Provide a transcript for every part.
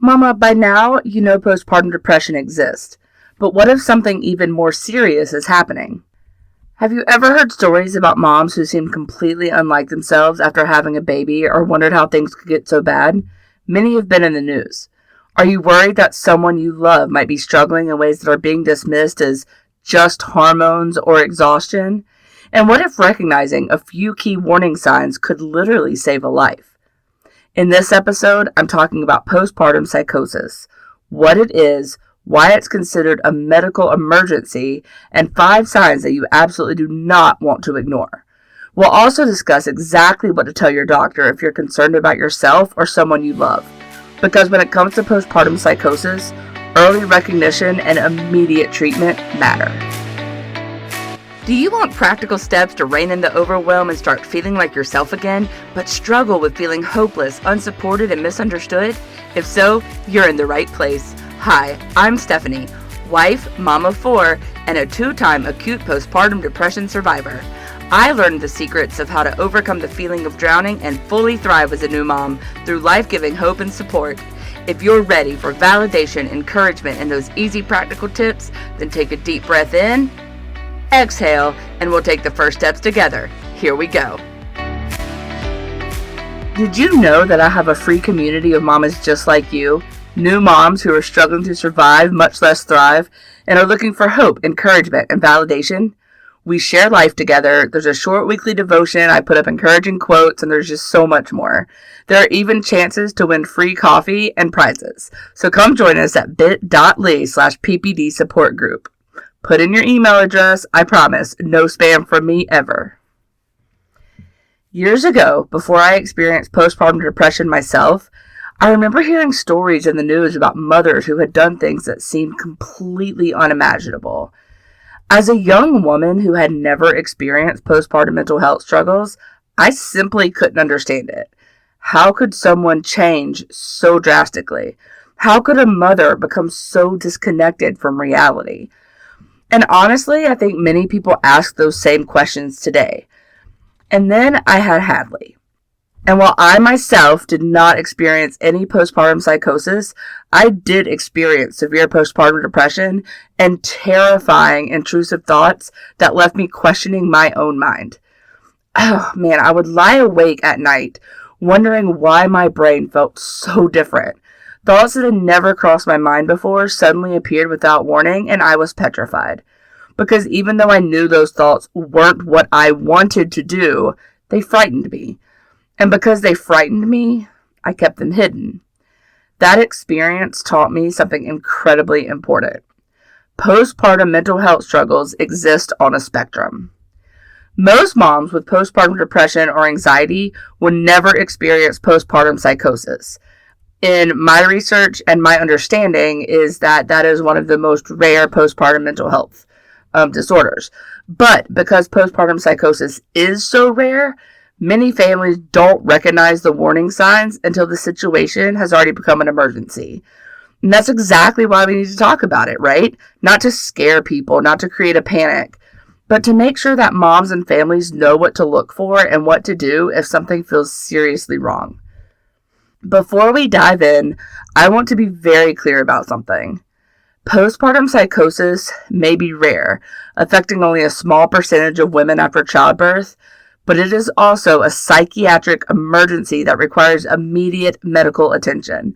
Mama, by now you know postpartum depression exists, but what if something even more serious is happening? Have you ever heard stories about moms who seemed completely unlike themselves after having a baby or wondered how things could get so bad? Many have been in the news. Are you worried that someone you love might be struggling in ways that are being dismissed as just hormones or exhaustion? And what if recognizing a few key warning signs could literally save a life? In this episode, I'm talking about postpartum psychosis, what it is, why it's considered a medical emergency, and 5 signs that you absolutely do not want to ignore. We'll also discuss exactly what to tell your doctor if you're concerned about yourself or someone you love. Because when it comes to postpartum psychosis, early recognition and immediate treatment matter. Do you want practical steps to rein in the overwhelm and start feeling like yourself again, but struggle with feeling hopeless, unsupported, and misunderstood? If so, you're in the right place. Hi, I'm Stephanie, wife, mom of 4, and a 2-time acute postpartum depression survivor. I learned the secrets of how to overcome the feeling of drowning and fully thrive as a new mom through life-giving hope and support. If you're ready for validation, encouragement, and those easy practical tips, then take a deep breath in, exhale, and we'll take the first steps together. Here we go. Did you know that I have a free community of mamas just like you? New moms who are struggling to survive, much less thrive, and are looking for hope, encouragement, and validation. We share life together. There's a short weekly devotion. I put up encouraging quotes, and there's just so much more. There are even chances to win free coffee and prizes. So come join us at bit.ly/PPD support group. Put in your email address. I promise, no spam from me ever. Years ago, before I experienced postpartum depression myself, I remember hearing stories in the news about mothers who had done things that seemed completely unimaginable. As a young woman who had never experienced postpartum mental health struggles, I simply couldn't understand it. How could someone change so drastically? How could a mother become so disconnected from reality? And honestly, I think many people ask those same questions today. And then I had Hadley. And while I myself did not experience any postpartum psychosis, I did experience severe postpartum depression and terrifying intrusive thoughts that left me questioning my own mind. Oh man, I would lie awake at night wondering why my brain felt so different. Thoughts that had never crossed my mind before suddenly appeared without warning, and I was petrified. Because even though I knew those thoughts weren't what I wanted to do, they frightened me. And because they frightened me, I kept them hidden. That experience taught me something incredibly important. Postpartum mental health struggles exist on a spectrum. Most moms with postpartum depression or anxiety will never experience postpartum psychosis. In my research and my understanding is that that is one of the most rare postpartum mental health disorders. But because postpartum psychosis is so rare, many families don't recognize the warning signs until the situation has already become an emergency. And that's exactly why we need to talk about it, right? Not to scare people, not to create a panic, but to make sure that moms and families know what to look for and what to do if something feels seriously wrong. Before we dive in, I want to be very clear about something. Postpartum psychosis may be rare, affecting only a small percentage of women after childbirth, but it is also a psychiatric emergency that requires immediate medical attention.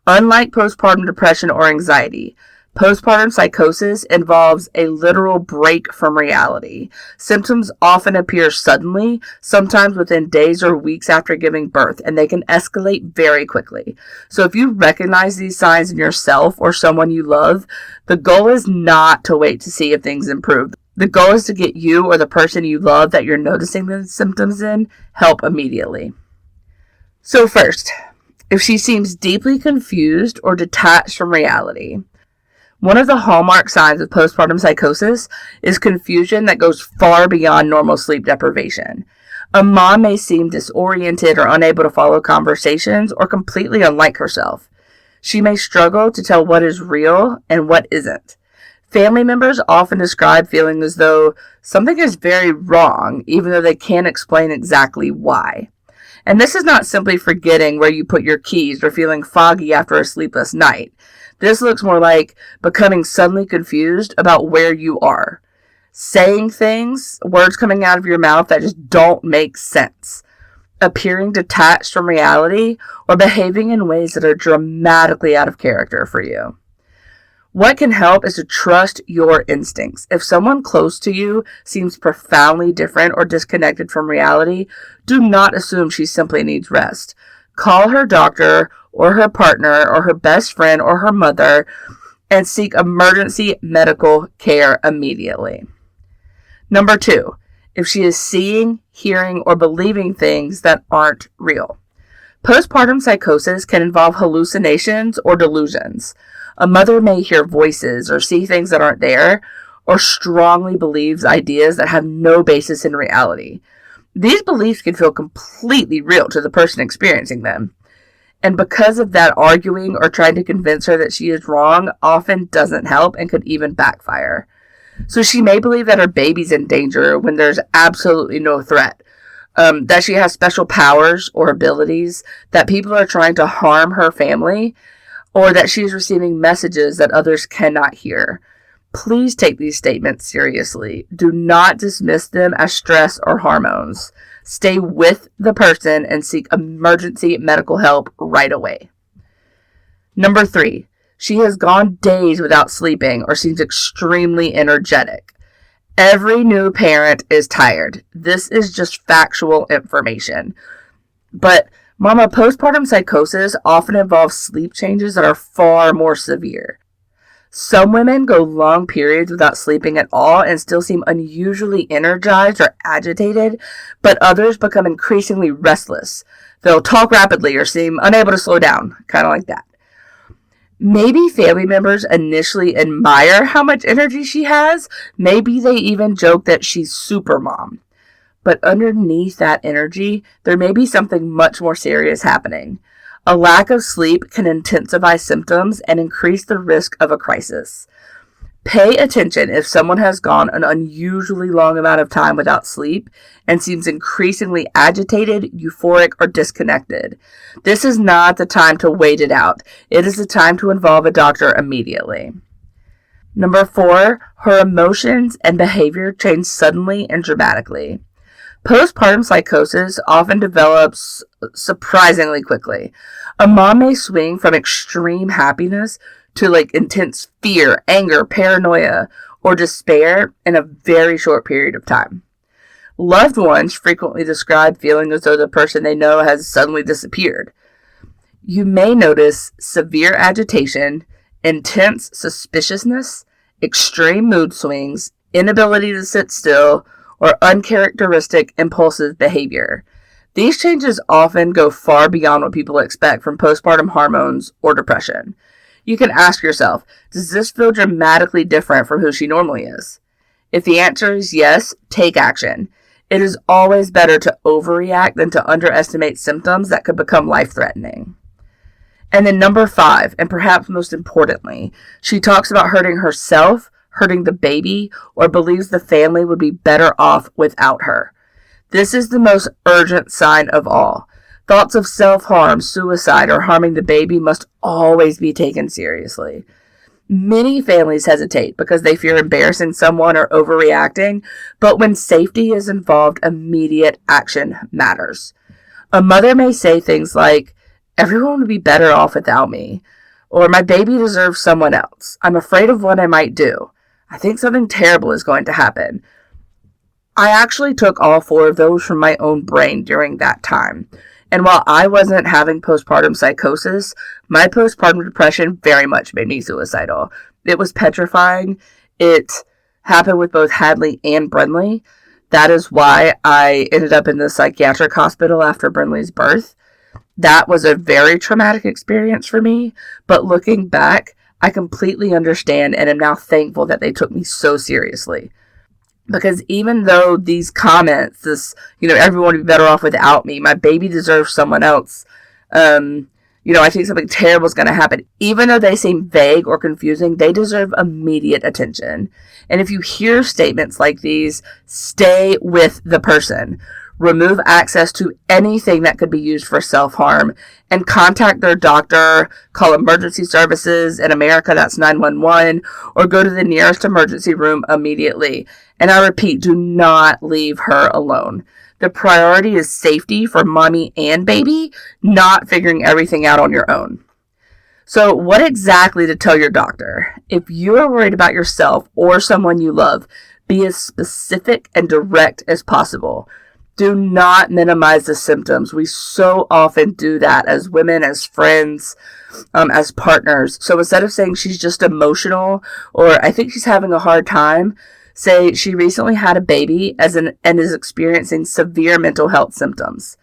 Unlike postpartum depression or anxiety, postpartum psychosis involves a literal break from reality. Symptoms often appear suddenly, sometimes within days or weeks after giving birth, and they can escalate very quickly. So if you recognize these signs in yourself or someone you love, the goal is not to wait to see if things improve. The goal is to get you or the person you love that you're noticing the symptoms in help immediately. So first, if she seems deeply confused or detached from reality, one of the hallmark signs of postpartum psychosis is confusion that goes far beyond normal sleep deprivation. A mom may seem disoriented or unable to follow conversations or completely unlike herself. She may struggle to tell what is real and what isn't. Family members often describe feeling as though something is very wrong, even though they can't explain exactly why. And this is not simply forgetting where you put your keys or feeling foggy after a sleepless night. This looks more like becoming suddenly confused about where you are. Saying things, words coming out of your mouth that just don't make sense. Appearing detached from reality, or behaving in ways that are dramatically out of character for you. What can help is to trust your instincts. If someone close to you seems profoundly different or disconnected from reality, do not assume she simply needs rest. Call her doctor or her partner or her best friend or her mother and seek emergency medical care immediately. Number 2, if she is seeing, hearing, or believing things that aren't real. Postpartum psychosis can involve hallucinations or delusions. A mother may hear voices or see things that aren't there, or strongly believes ideas that have no basis in reality. These beliefs can feel completely real to the person experiencing them. And because of that, arguing or trying to convince her that she is wrong often doesn't help and could even backfire. So she may believe that her baby's in danger when there's absolutely no threat. That she has special powers or abilities, that people are trying to harm her family, or that she is receiving messages that others cannot hear. Please take these statements seriously. Do not dismiss them as stress or hormones. Stay with the person and seek emergency medical help right away. Number 3, she has gone days without sleeping or seems extremely energetic. Every new parent is tired. This is just factual information. But Mama, postpartum psychosis often involves sleep changes that are far more severe. Some women go long periods without sleeping at all and still seem unusually energized or agitated, but others become increasingly restless. They'll talk rapidly or seem unable to slow down, kind of like that. Maybe family members initially admire how much energy she has. Maybe they even joke that she's super mom. But underneath that energy, there may be something much more serious happening. A lack of sleep can intensify symptoms and increase the risk of a crisis. Pay attention if someone has gone an unusually long amount of time without sleep and seems increasingly agitated, euphoric, or disconnected. This is not the time to wait it out. It is the time to involve a doctor immediately. Number 4, her emotions and behavior change suddenly and dramatically. Postpartum psychosis often develops surprisingly quickly. A mom may swing from extreme happiness to intense fear, anger, paranoia, or despair in a very short period of time. Loved ones frequently describe feeling as though the person they know has suddenly disappeared. You may notice severe agitation, intense suspiciousness, extreme mood swings, inability to sit still, or uncharacteristic impulsive behavior. These changes often go far beyond what people expect from postpartum hormones or depression. You can ask yourself, does this feel dramatically different from who she normally is? If the answer is yes, take action. It is always better to overreact than to underestimate symptoms that could become life-threatening. And then number 5, and perhaps most importantly, she talks about hurting herself, hurting the baby, or believes the family would be better off without her. This is the most urgent sign of all. Thoughts of self-harm, suicide, or harming the baby must always be taken seriously. Many families hesitate because they fear embarrassing someone or overreacting, but when safety is involved, immediate action matters. A mother may say things like, "Everyone would be better off without me," or "My baby deserves someone else. I'm afraid of what I might do. I think something terrible is going to happen." I actually took all 4 of those from my own brain during that time. And while I wasn't having postpartum psychosis, my postpartum depression very much made me suicidal. It was petrifying. It happened with both Hadley and Brinley. That is why I ended up in the psychiatric hospital after Brinley's birth. That was a very traumatic experience for me, but looking back, I completely understand and am now thankful that they took me so seriously. Because even though these comments, everyone would be better off without me, my baby deserves someone else, I think something terrible is going to happen. Even though they seem vague or confusing, they deserve immediate attention. And if you hear statements like these, stay with the person. remove access to anything that could be used for self-harm, and contact their doctor, call emergency services. In America, that's 911, or go to the nearest emergency room immediately. And I repeat, do not leave her alone. The priority is safety for mommy and baby, not figuring everything out on your own. So what exactly to tell your doctor? If you are worried about yourself or someone you love, be as specific and direct as possible. Do not minimize the symptoms. We so often do that as women, as friends, as partners. So instead of saying she's just emotional or I think she's having a hard time, say she recently had a baby and is experiencing severe mental health symptoms.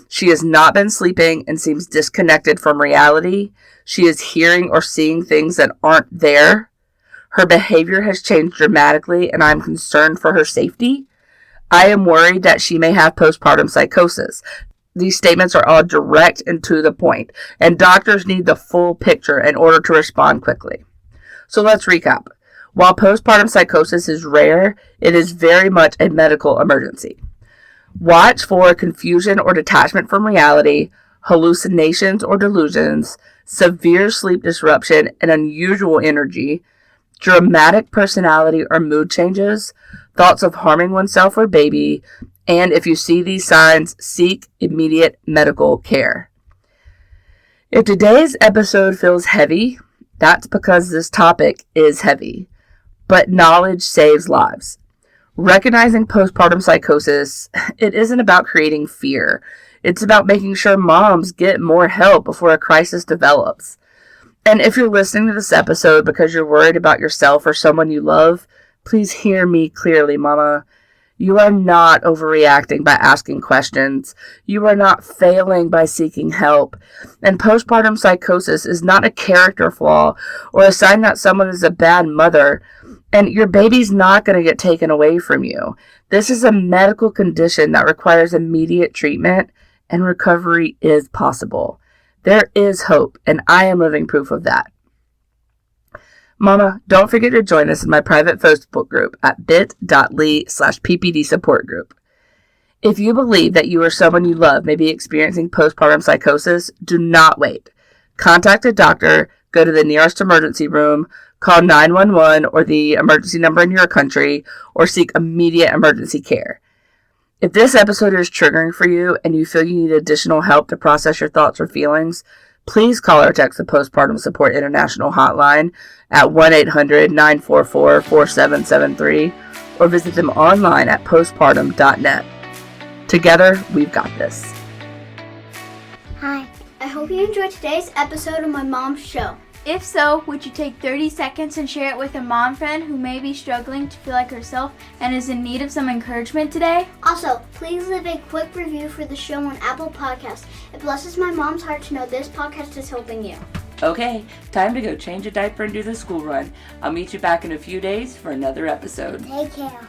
She has not been sleeping and seems disconnected from reality. She is hearing or seeing things that aren't there. Her behavior has changed dramatically, and I'm concerned for her safety. I am worried that she may have postpartum psychosis. These statements are all direct and to the point, and doctors need the full picture in order to respond quickly. So let's recap. While postpartum psychosis is rare, it is very much a medical emergency. Watch for confusion or detachment from reality, hallucinations or delusions, severe sleep disruption and unusual energy, dramatic personality or mood changes, thoughts of harming oneself or baby, and if you see these signs, seek immediate medical care. If today's episode feels heavy, that's because this topic is heavy, but knowledge saves lives. Recognizing postpartum psychosis, it isn't about creating fear. It's about making sure moms get more help before a crisis develops. And if you're listening to this episode because you're worried about yourself or someone you love, please hear me clearly, Mama. You are not overreacting by asking questions. You are not failing by seeking help. And postpartum psychosis is not a character flaw or a sign that someone is a bad mother. And your baby's not going to get taken away from you. This is a medical condition that requires immediate treatment, and recovery is possible. There is hope, and I am living proof of that. Mama, don't forget to join us in my private Facebook group at bit.ly/PPD support group. If you believe that you or someone you love may be experiencing postpartum psychosis, do not wait. Contact a doctor, go to the nearest emergency room, call 911 or the emergency number in your country, or seek immediate emergency care. If this episode is triggering for you and you feel you need additional help to process your thoughts or feelings, please call or text the Postpartum Support International hotline at 1-800-944-4773 or visit them online at postpartum.net. Together, we've got this. Hi, I hope you enjoyed today's episode of my mom's show. If so, would you take 30 seconds and share it with a mom friend who may be struggling to feel like herself and is in need of some encouragement today? Also, please leave a quick review for the show on Apple Podcasts. It blesses my mom's heart to know this podcast is helping you. Okay, time to go change a diaper and do the school run. I'll meet you back in a few days for another episode. Take care.